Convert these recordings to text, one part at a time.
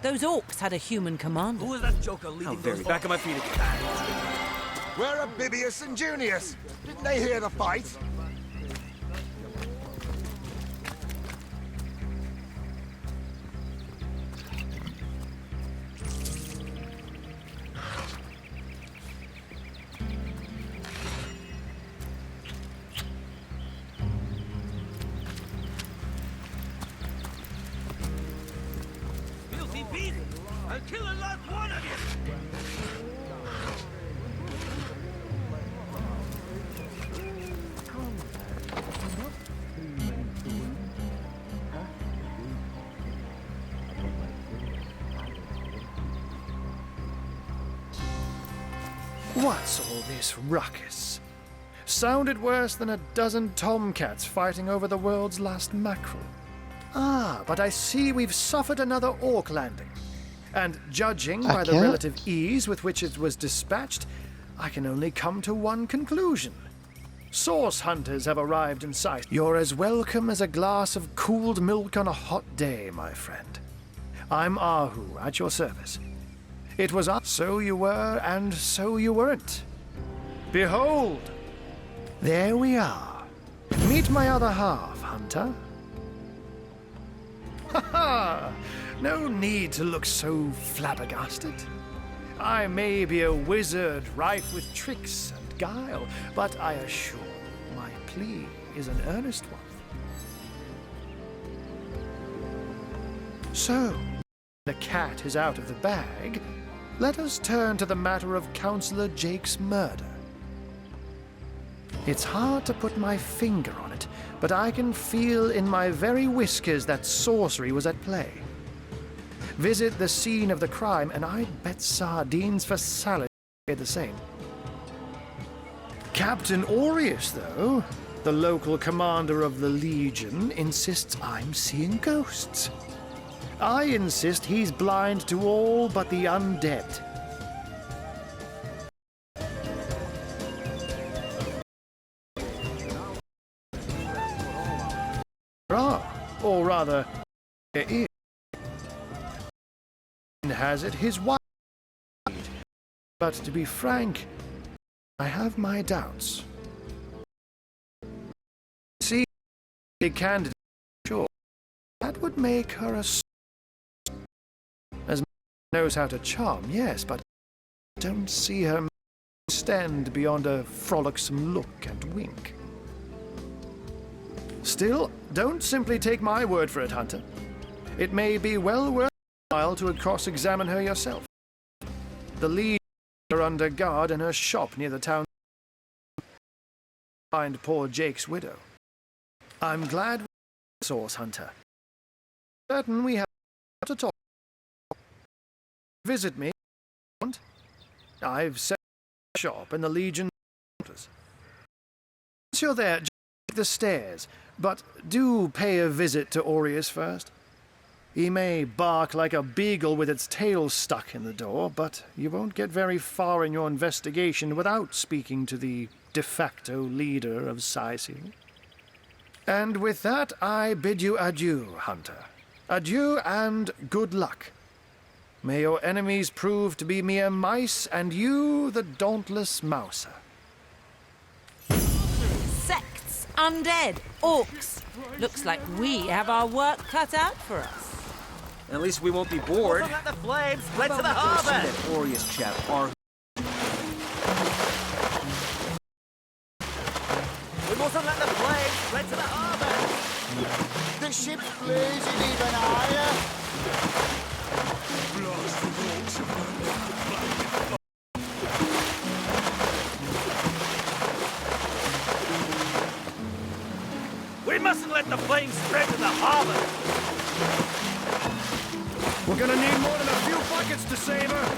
Those orcs had a human commander. Who was that joker leading those? Back on my feet again. Where are Bibius and Junius? Didn't they hear the fight? Filthy beast! I'll kill the last one of you! What's all this ruckus? Sounded worse than a dozen tomcats fighting over the world's last mackerel. Ah, but I see we've suffered another orc landing. And judging by the relative ease with which it was dispatched, I can only come to one conclusion. Source hunters have arrived in sight. You're as welcome as a glass of cooled milk on a hot day, my friend. I'm Ahu, at your service. It was so you were, and so you weren't. Behold! There we are. Meet my other half, hunter. Ha ha! No need to look so flabbergasted. I may be a wizard rife with tricks and guile, but I assure you my plea is an earnest one. So, the cat is out of the bag. Let us turn to the matter of Counselor Jake's murder. It's hard to put my finger on it, but I can feel in my very whiskers that sorcery was at play. Visit the scene of the crime, and I'd bet sardines for salad did the same. Captain Aureus, though, the local commander of the Legion, insists I'm seeing ghosts. I insist he's blind to all but the undead. Or rather, there is. Has it his wife. But to be frank, I have my doubts. See, the candidate, sure, that would make her a as knows how to charm, yes, but I don't see her stand beyond a frolicsome look and wink. Still, don't simply take my word for it, Hunter. It may be well worth your while to cross-examine her yourself. The lead are under guard in her shop near the town. Find poor Jake's widow. I'm glad we source, Hunter. Certain we have to talk. Visit me. I've set a shop in the Legion. Once you're there, just take the stairs, but do pay a visit to Aureus first. He may bark like a beagle with its tail stuck in the door, but you won't get very far in your investigation without speaking to the de facto leader of Sicily. And with that, I bid you adieu, Hunter. Adieu and good luck. May your enemies prove to be mere mice, and you the dauntless mouser. Sects, undead, orcs. Looks like we have our work cut out for us. At least we won't be bored. Let the flames spread to the Go see harbor! that Aureus chap, We mustn't let the flames spread to the harbor! The ship's blazing even higher. We mustn't let the flames spread to the harbor! We're gonna need more than a few buckets to save her.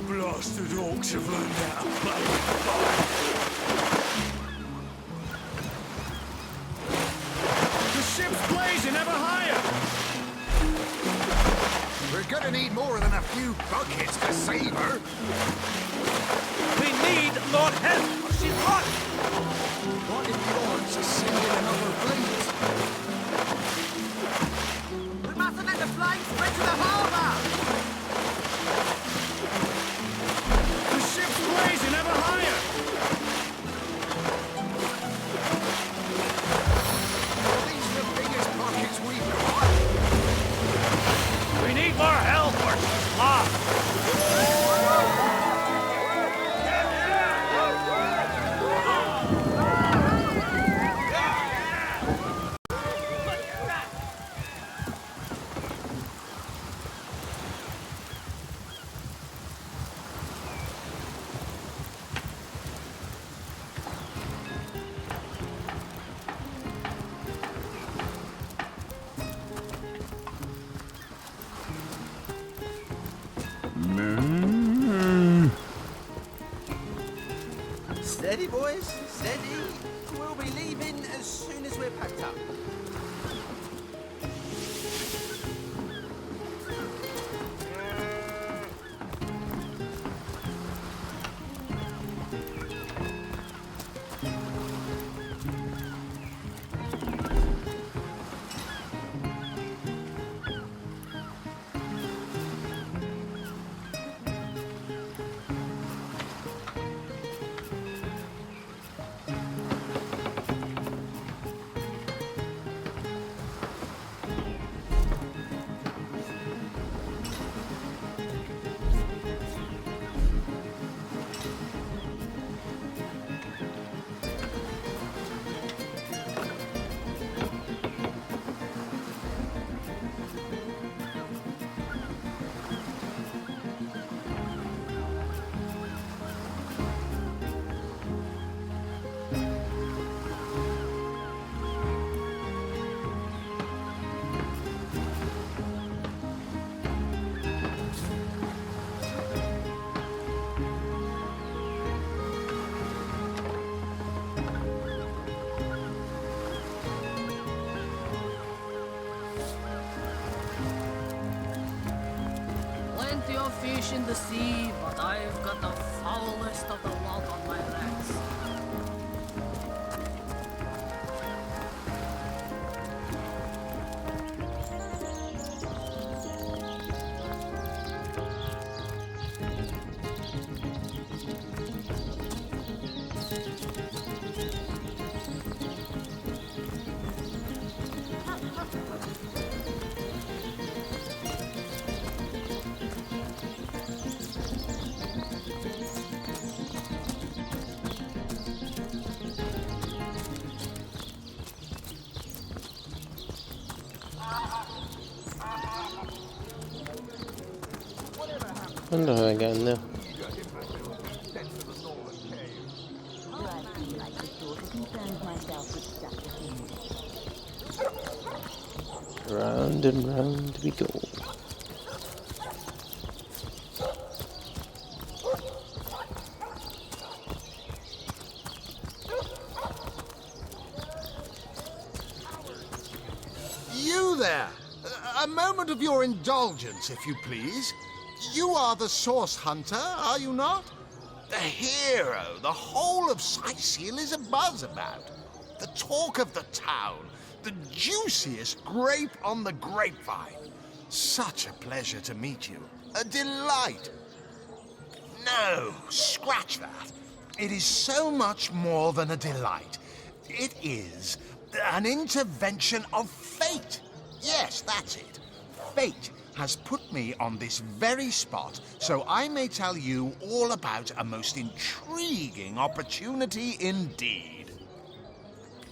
Blasted orcs have learned how to play with fire. The ship's blazing ever higher. We're gonna need more than a few buckets to save her. We need Lord help, or she's hot! What if the orcs are sending another fleet? Steady, boys, steady. We'll be leaving as soon as we're packed up. Plenty of fish in the sea, but I've got the foulest of the lot on my legs. Wonder how I got in there. Round and round we go. You there! A moment of your indulgence, if you please. You are the source hunter, are you not? The hero the whole of Sicil is abuzz about. The talk of the town. The juiciest grape on the grapevine. Such a pleasure to meet you. A delight. No, scratch that. It is so much more than a delight. It is an intervention of fate. Yes, that's it. Fate has put me on this very spot so I may tell you all about a most intriguing opportunity indeed.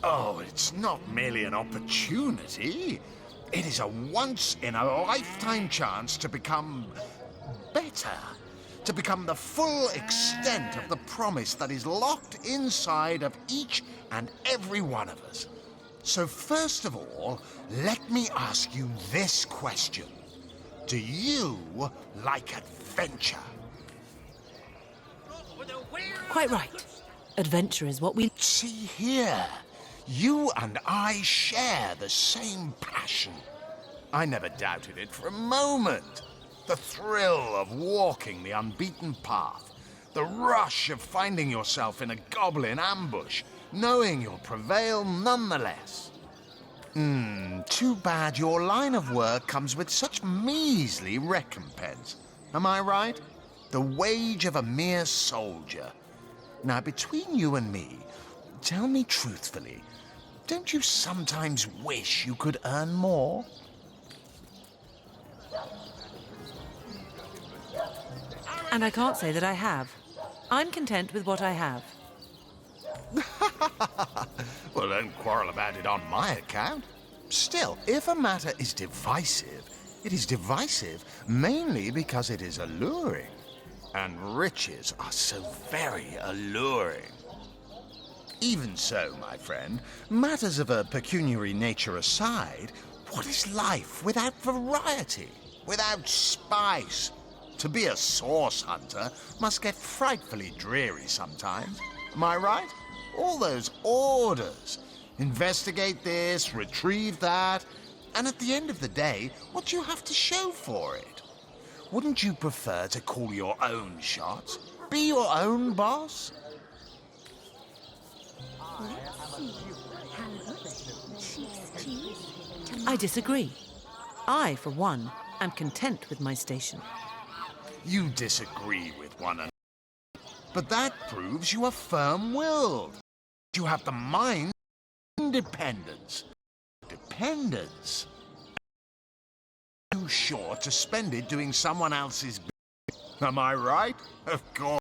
Oh, it's not merely an opportunity. It is a once-in-a-lifetime chance to become better. To become the full extent of the promise that is locked inside of each and every one of us. So first of all, let me ask you this question. Do you like adventure? Quite right. Adventure is what we... See here, you and I share the same passion. I never doubted it for a moment. The thrill of walking the unbeaten path, the rush of finding yourself in a goblin ambush, knowing you'll prevail nonetheless. Too bad your line of work comes with such measly recompense. Am I right? The wage of a mere soldier. Now, between you and me, tell me truthfully, don't you sometimes wish you could earn more? And I can't say that I have. I'm content with what I have. Well, don't quarrel about it on my account. Still, if a matter is divisive, it is divisive mainly because it is alluring. And riches are so very alluring. Even so, my friend, matters of a pecuniary nature aside, what is life without variety, without spice? To be a source hunter must get frightfully dreary sometimes. Am I right? All those orders. Investigate this, retrieve that, and at the end of the day, what do you have to show for it? Wouldn't you prefer to call your own shots? Be your own boss? I disagree. I, for one, am content with my station. You disagree with one another. But that proves you are firm-willed. You have the mind of independence. Dependence. Too short to spend it doing someone else's business. Am I right? Of course.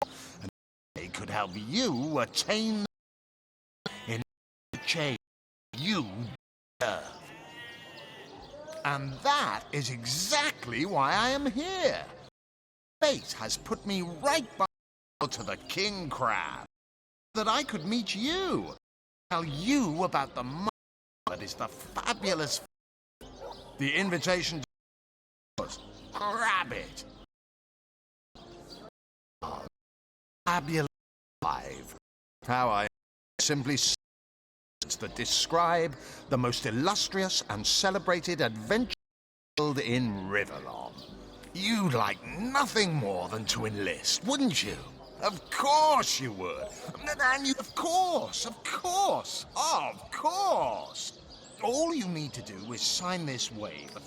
And they could help you attain in the change you deserve. And that is exactly why I am here. Fate has put me right by to the king crab, that I could meet you, tell you about the money that is the fabulous. The invitation to grab it. Fabulous live. How I simply that describe the most illustrious and celebrated adventure in Riverlon. You'd like nothing more than to enlist, wouldn't you? Of course you would. And you, of course. All you need to do is sign this waiver.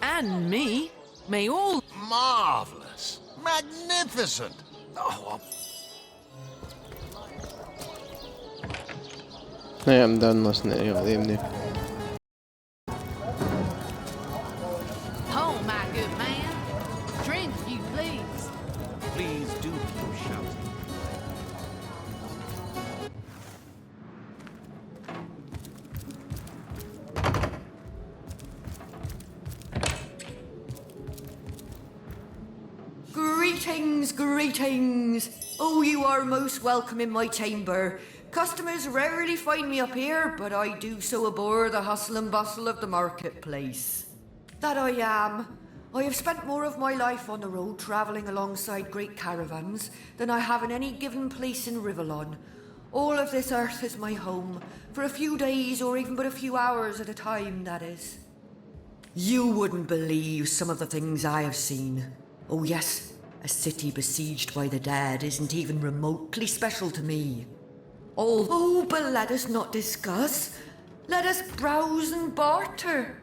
And me. May all... Marvelous. Magnificent. Oh, Nej, I'm done listening. Ja, det är nu. Oh, my good man. Drink, if you please. Please do keep shouting. Greetings, greetings. Oh, you are most welcome in my chamber. Customers rarely find me up here, but I do so abhor the hustle and bustle of the marketplace. That I am. I have spent more of my life on the road travelling alongside great caravans than I have in any given place in Riverlon. All of this earth is my home, for a few days or even but a few hours at a time, that is. You wouldn't believe some of the things I have seen. Oh yes, a city besieged by the dead isn't even remotely special to me. Oh, but let us not discuss. Let us browse and barter.